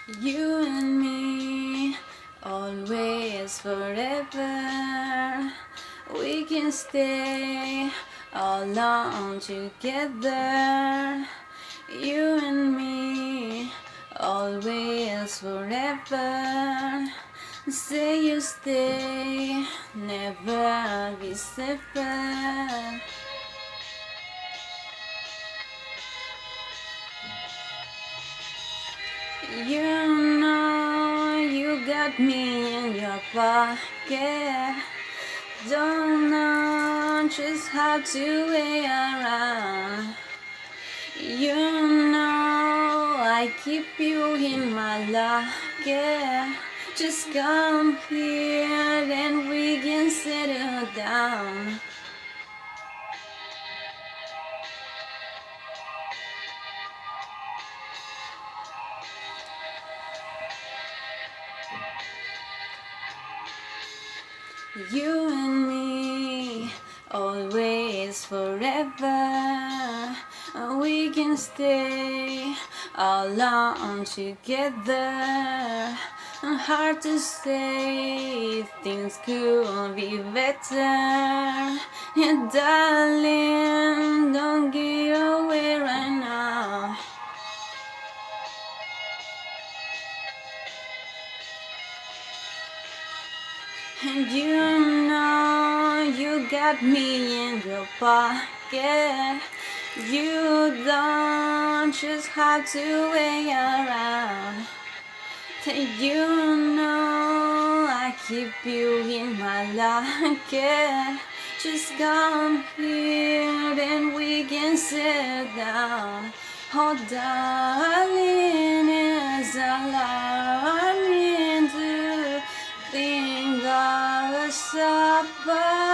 You and me, always forever. We can stay alone together. You and me, always forever. Say you stay, never be separate. You know you got me in your pocket. Don't know just how to way around. You know I keep you in my locket. Just come here and we can settle down. You and me, always forever. We can stay alone together. Hard to say if things could be better. And darling, don't get away right now. And you know you got me in your pocket. You don't just have to wait around. You know I keep you in my locket. Just come here and we can sit down. Oh darling, it's alarming to think of us apart.